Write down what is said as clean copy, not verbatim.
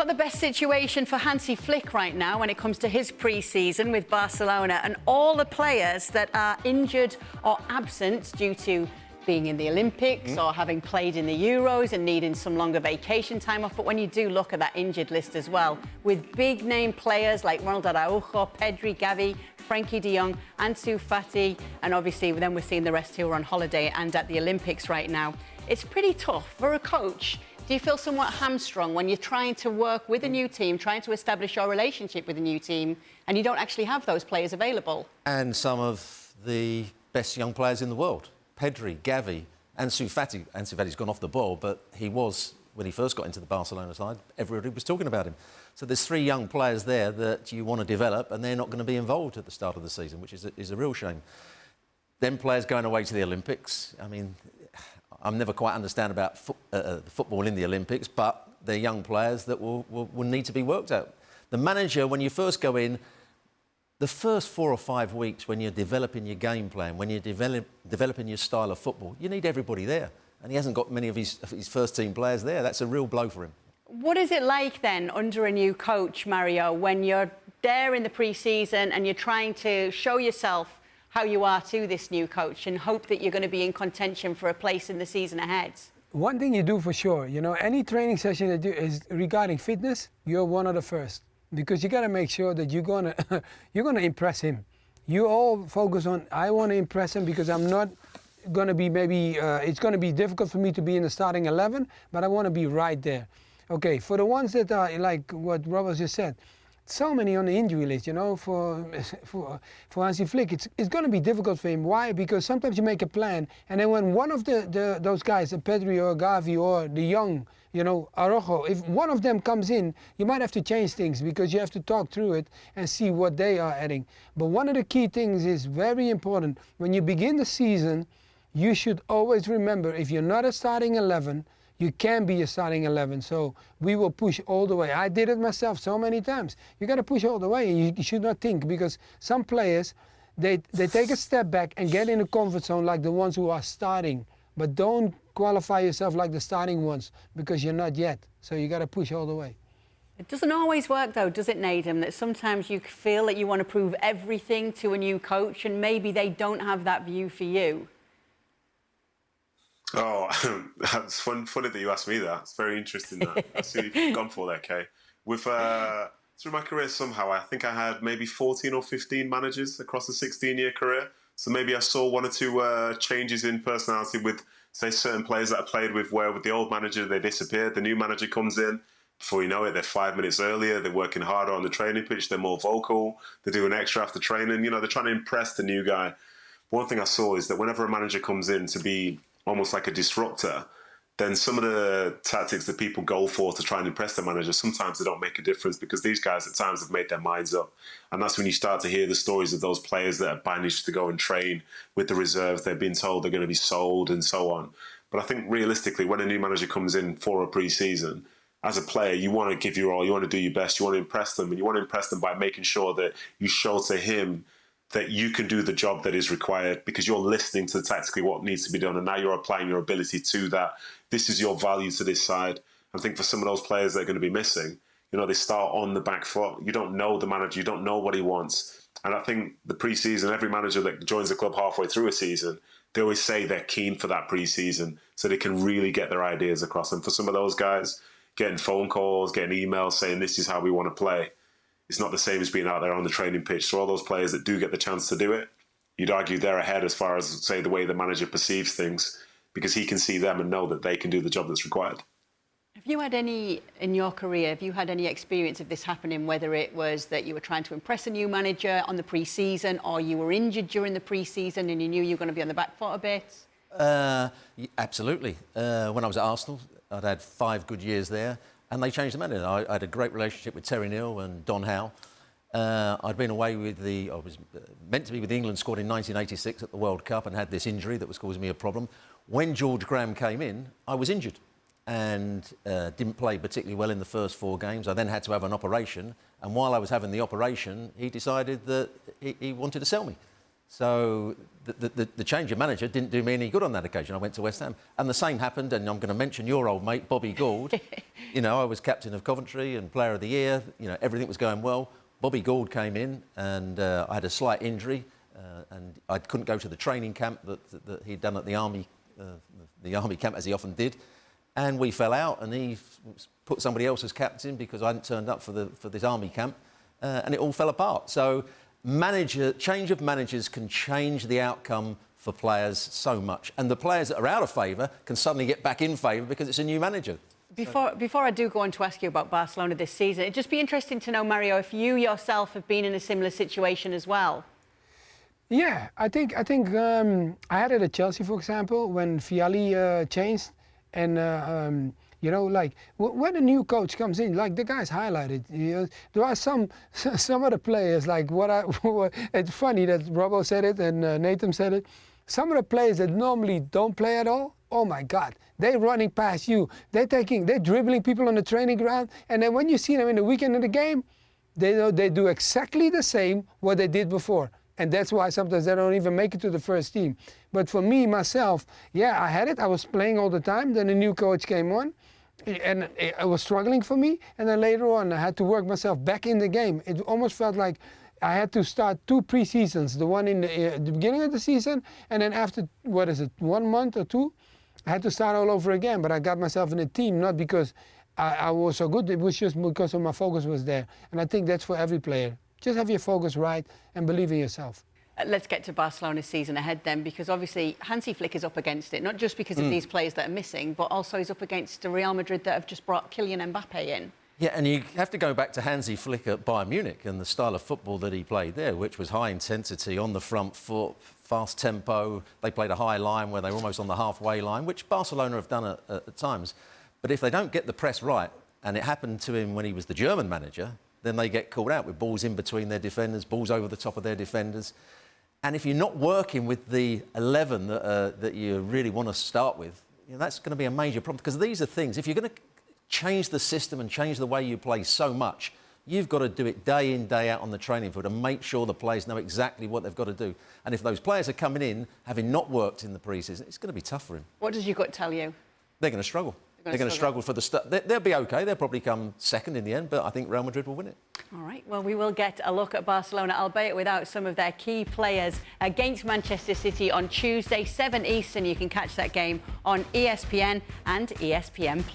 Not the best situation for Hansi Flick right now when it comes to his pre-season with Barcelona, and all the players that are injured or absent due to being in the Olympics or having played in the Euros and needing some longer vacation time off. But when you do look at that injured list as well, with big name players like Ronald Araujo, Pedri, Gavi, Frankie de Jong, Ansu Fati, and obviously then we're seeing the rest who are on holiday and at the Olympics right now. It's pretty tough for a coach. Do you feel somewhat hamstrung when you're trying to work with a new team, trying to establish your relationship with a new team, and you don't actually have those players available? And some of the best young players in the world. Pedri, Gavi, Ansu Fati. Ansu Fati's gone off the ball, but he was, when he first got into the Barcelona side, everybody was talking about him. So there's three young players there that you want to develop, and they're not going to be involved at the start of the season, which is a real shame. Then players going away to the Olympics. I mean, I never quite understand about football in the Olympics, but they're young players that will need to be worked out. The manager, when you first go in, the first 4 or 5 weeks when you're developing your game plan, when you're developing your style of football, you need everybody there. And he hasn't got many of his first-team players there. That's a real blow for him. What is it like then under a new coach, Mario, when you're there in the pre-season and you're trying to show yourself how you are to this new coach and hope that you're going to be in contention for a place in the season ahead? One thing you do for sure, you know, any training session that is regarding fitness, you're one of the first. Because you got to make sure that you're gonna impress him. You all focus on, I want to impress him because I'm not going to be it's going to be difficult for me to be in the starting 11, but I want to be right there. Okay, for the ones that are like what Robert just said, so many on the injury list, you know, for Hansi Flick, it's going to be difficult for him. Why? Because sometimes you make a plan, and then when one of those guys, Pedri or Gavi or the young, you know, Araujo, if one of them comes in, you might have to change things because you have to talk through it and see what they are adding. But one of the key things is very important. When you begin the season, you should always remember, if you're not a starting 11, you can be a starting 11, so we will push all the way. I did it myself so many times. You got to push all the way, and you should not think, because some players, they take a step back and get in a comfort zone like the ones who are starting, but don't qualify yourself like the starting ones, because you're not yet. So you got to push all the way. It doesn't always work, though, does it, Nedum? That sometimes you feel that you want to prove everything to a new coach, and maybe they don't have that view for you. Oh, that's funny that you asked me that. It's very interesting that. I see what you've gone for there, Kay. Through my career, somehow, I think I had maybe 14 or 15 managers across a 16-year career. So maybe I saw one or two changes in personality with, say, certain players that I played with, where with the old manager, they disappeared. The new manager comes in. Before you know it, they're 5 minutes earlier. They're working harder on the training pitch. They're more vocal. They're doing extra after training. You know, they're trying to impress the new guy. One thing I saw is that whenever a manager comes in to be almost like a disruptor, then some of the tactics that people go for to try and impress the manager, sometimes they don't make a difference, because these guys at times have made their minds up. And that's when you start to hear the stories of those players that are banished to go and train with the reserves. They've been told they're going to be sold and so on. But I think realistically, when a new manager comes in for a pre-season, as a player, you want to give your all, you want to do your best, you want to impress them, and you want to impress them by making sure that you show to him that you can do the job that is required, because you're listening to tactically what needs to be done, and now you're applying your ability to that. This is your value to this side. I think for some of those players that are going to be missing, you know, they start on the back foot. You don't know the manager, you don't know what he wants. And I think the pre-season, every manager that joins the club halfway through a season, they always say they're keen for that pre-season so they can really get their ideas across. And for some of those guys, getting phone calls, getting emails saying this is how we want to play, it's not the same as being out there on the training pitch. So all those players that do get the chance to do it, you'd argue they're ahead as far as, say, the way the manager perceives things, because he can see them and know that they can do the job that's required. Have you had any, in your career, have you had any experience of this happening, whether it was that you were trying to impress a new manager on the pre-season, or you were injured during the pre-season and you knew you were going to be on the back foot a bit? Absolutely. When I was at Arsenal, I'd had 5 good years there, and they changed the manager. I had a great relationship with Terry Neal and Don Howe. I'd been away with I was meant to be with the England squad in 1986 at the World Cup and had this injury that was causing me a problem. When George Graham came in, I was injured and didn't play particularly well in the first 4 games. I then had to have an operation, and while I was having the operation, he decided that he wanted to sell me. So the change of manager didn't do me any good on that occasion. I went to West Ham. And the same happened, and I'm going to mention your old mate, Bobby Gould. You know, I was captain of Coventry and player of the year. You know, everything was going well. Bobby Gould came in, and I had a slight injury, and I couldn't go to the training camp that he'd done at the army camp, as he often did. And we fell out, and he put somebody else as captain because I hadn't turned up for this army camp, and it all fell apart. So change of managers can change the outcome for players so much. And the players that are out of favour can suddenly get back in favour because it's a new manager. Before I do go on to ask you about Barcelona this season, it'd just be interesting to know, Mario, if you yourself have been in a similar situation as well. Yeah, I think I had it at Chelsea, for example, when Vialli changed. And, you know, like, when a new coach comes in, like the guys highlighted, you know, there are some of the players, like it's funny that Robbo said it and Nathan said it. Some of the players that normally don't play at all, oh my God, they're running past you. They're dribbling people on the training ground. And then when you see them in the weekend of the game, they do exactly the same what they did before. And that's why sometimes they don't even make it to the first team. But for me, myself, yeah, I had it. I was playing all the time. Then a new coach came on, and it was struggling for me. And then later on, I had to work myself back in the game. It almost felt like I had to start 2 pre-seasons, the one in the beginning of the season, and then after, 1 month or 2, I had to start all over again. But I got myself in a team, not because I was so good. It was just because of my focus was there. And I think that's for every player. Just have your focus right and believe in yourself. Let's get to Barcelona's season ahead then, because obviously Hansi Flick is up against it, not just because of these players that are missing, but also he's up against the Real Madrid that have just brought Kylian Mbappe in. Yeah, and you have to go back to Hansi Flick at Bayern Munich and the style of football that he played there, which was high intensity, on the front foot, fast tempo. They played a high line where they were almost on the halfway line, which Barcelona have done at times. But if they don't get the press right, and it happened to him when he was the German manager, then they get caught out with balls in between their defenders, balls over the top of their defenders. And if you're not working with the 11 that you really want to start with, you know, that's going to be a major problem. Because these are things, if you're going to change the system and change the way you play so much, you've got to do it day in, day out on the training field and make sure the players know exactly what they've got to do. And if those players are coming in, having not worked in the pre-season, it's going to be tough for him. What does your gut tell you? They're going to struggle. They're going to struggle for the start. They'll be OK. They'll probably come second in the end, but I think Real Madrid will win it. All right. Well, we will get a look at Barcelona, albeit without some of their key players, against Manchester City on Tuesday, 7 Eastern. You can catch that game on ESPN and ESPN+.